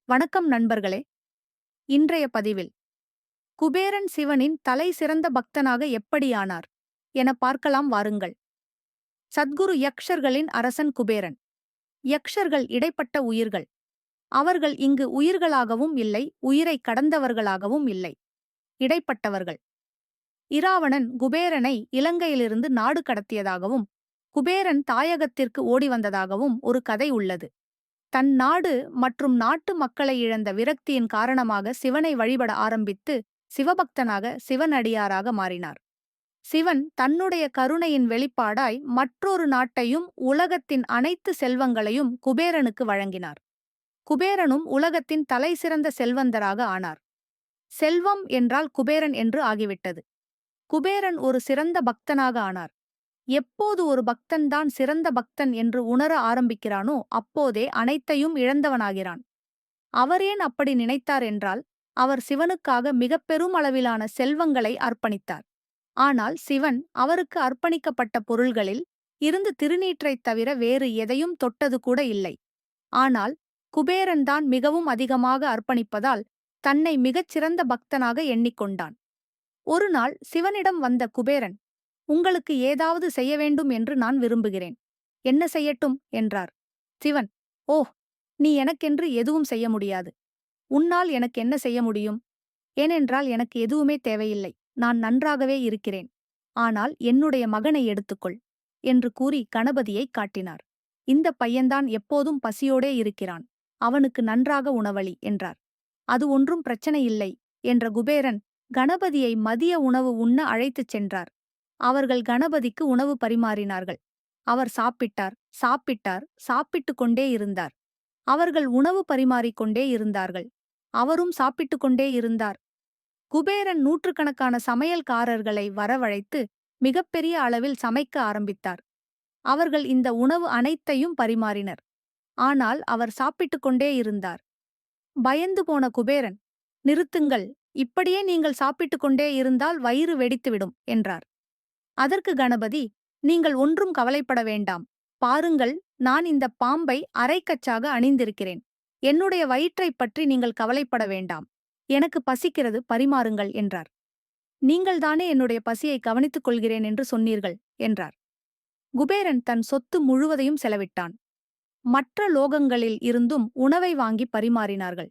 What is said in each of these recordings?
வணக்கம் நண்பர்களே. இன்றைய பதிவில் குபேரன் சிவனின் தலை சிறந்த பக்தனாக எப்படியானார் என பார்க்கலாம் வாருங்கள். சத்குரு யக்ஷர்களின் அரசன் குபேரன். யக்ஷர்கள் இடைப்பட்ட உயிர்கள். அவர்கள் இங்கு உயிர்களாகவும் இல்லை, உயிரை கடந்தவர்களாகவும் இல்லை, இடைப்பட்டவர்கள். இராவணன் குபேரனை இலங்கையிலிருந்து நாடு கடத்தியதாகவும் குபேரன் தாயகத்திற்கு ஓடி வந்ததாகவும் ஒரு கதை உள்ளது. தன் நாடு மற்றும் நாட்டு மக்களை இழந்த விரக்தியின் காரணமாக சிவனை வழிபட ஆரம்பித்து சிவபக்தனாக சிவனடியாராக மாறினார். சிவன் தன்னுடைய கருணையின் வெளிப்பாடாய் மற்றொரு நாட்டையும் உலகத்தின் அனைத்து செல்வங்களையும் குபேரனுக்கு வழங்கினார். குபேரனும் உலகத்தின் தலைசிறந்த செல்வந்தராக ஆனார். செல்வம் என்றால் குபேரன் என்று ஆகிவிட்டது. குபேரன் ஒரு சிறந்த பக்தனாக ஆனார். எப்போது ஒரு பக்தன்தான் சிறந்த பக்தன் என்று உணர ஆரம்பிக்கிறானோ அப்போதே அனைத்தையும் இழந்தவனாகிறான். அவர் ஏன் அப்படி நினைத்தார் என்றால், அவர் சிவனுக்காக மிகப் பெரும் அளவிலான செல்வங்களை அர்ப்பணித்தார். ஆனால் சிவன் அவருக்கு அர்ப்பணிக்கப்பட்ட பொருள்களில் இருந்து திருநீற்றைத் தவிர வேறு எதையும் தொட்டது கூட இல்லை. ஆனால் குபேரன்தான் மிகவும் அதிகமாக அர்ப்பணிப்பதால் தன்னை மிகச்சிறந்த பக்தனாக எண்ணிக்கொண்டான். ஒருநாள் சிவனிடம் வந்த குபேரன், உங்களுக்கு ஏதாவது செய்ய வேண்டும் என்று நான் விரும்புகிறேன். என்ன செய்யட்டும் என்றார். சிவன், ஓ, நீ எனக்கென்று எதுவும் செய்ய முடியாது. உன்னால் எனக்கு என்ன செய்ய முடியும்? ஏனென்றால் எனக்கு எதுவுமே தேவையில்லை. நான் நன்றாகவே இருக்கிறேன். ஆனால் என்னுடைய மகனை எடுத்துக்கொள் என்று கூறி கணபதியைக் காட்டினார். இந்த பையன்தான் எப்போதும் பசியோடே இருக்கிறான். அவனுக்கு நன்றாக உணவளி என்றார். அது ஒன்றும் பிரச்சனை இல்லை என்ற குபேரன் கணபதியை மதிய உணவு உண்ண அழைத்துச் சென்றார். அவர்கள் கணபதிக்கு உணவு பரிமாறினார்கள். அவர் சாப்பிட்டார், சாப்பிட்டார், சாப்பிட்டுக் கொண்டே இருந்தார். அவர்கள் உணவு பரிமாறிக் கொண்டே இருந்தார்கள். அவரும் சாப்பிட்டுக் கொண்டே இருந்தார். குபேரன் நூற்றுக்கணக்கான சமையல்காரர்களை வரவழைத்து மிகப்பெரிய அளவில் சமைக்க ஆரம்பித்தார். அவர்கள் இந்த உணவு அனைத்தையும் பரிமாறினர். ஆனால் அவர் சாப்பிட்டுக் கொண்டே இருந்தார். பயந்து போன குபேரன், நிறுத்துங்கள், இப்படியே நீங்கள் சாப்பிட்டுக் கொண்டே இருந்தால் வயிறு வெடித்துவிடும் என்றார். அதற்கு கணபதி, நீங்கள் ஒன்றும் கவலைப்பட வேண்டாம். பாருங்கள், நான் இந்த பாம்பை அரைக்கச்சாக அணிந்திருக்கிறேன். என்னுடைய வயிற்றைப் பற்றி நீங்கள் கவலைப்பட வேண்டாம். எனக்கு பசிக்கிறது, பரிமாறுங்கள் என்றார். நீங்கள்தானே என்னுடைய பசியை கவனித்துக் கொள்கிறேன் என்று சொன்னீர்கள் என்றார். குபேரன் தன் சொத்து முழுவதையும் செலவிட்டான். மற்ற லோகங்களில் இருந்தும் உணவை வாங்கி பரிமாறினார்கள்.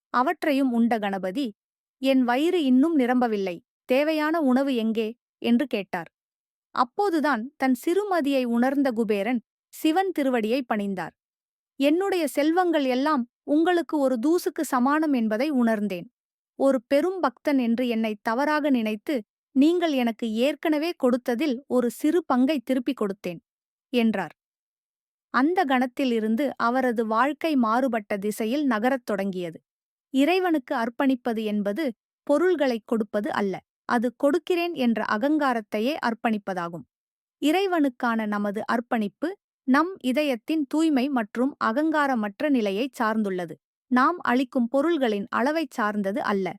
அவற்றையும் உண்ட கணபதி, என் வயிறு இன்னும் நிரம்பவில்லை, தேவையான உணவு எங்கே என்று கேட்டார். அப்போதுதான் தன் சிறுமதியை உணர்ந்த குபேரன் சிவன் திருவடியை பணிந்தார். என்னுடைய செல்வங்கள் எல்லாம் உங்களுக்கு ஒரு தூசுக்கு சமானம் என்பதை உணர்ந்தேன். ஒரு பெரும் பக்தன் என்று என்னை தவறாக நினைத்து நீங்கள் எனக்கு ஏற்கனவே கொடுத்ததில் ஒரு சிறு பங்கை திருப்பிக் கொடுத்தேன் என்றார். அந்த கணத்திலிருந்து அவரது வாழ்க்கை மாறுபட்ட திசையில் நகரத் தொடங்கியது. இறைவனுக்கு அர்ப்பணிப்பது என்பது பொருள்களைக் கொடுப்பது அல்ல, அது கொடுக்கிறேன் என்ற அகங்காரத்தையே அர்ப்பணிப்பதாகும். இறைவனுக்கான நமது அர்ப்பணிப்பு நம் இதயத்தின் தூய்மை மற்றும் அகங்காரமற்ற நிலையைச் சார்ந்துள்ளது. நாம் அளிக்கும் பொருள்களின் அளவைச் சார்ந்தது அல்ல.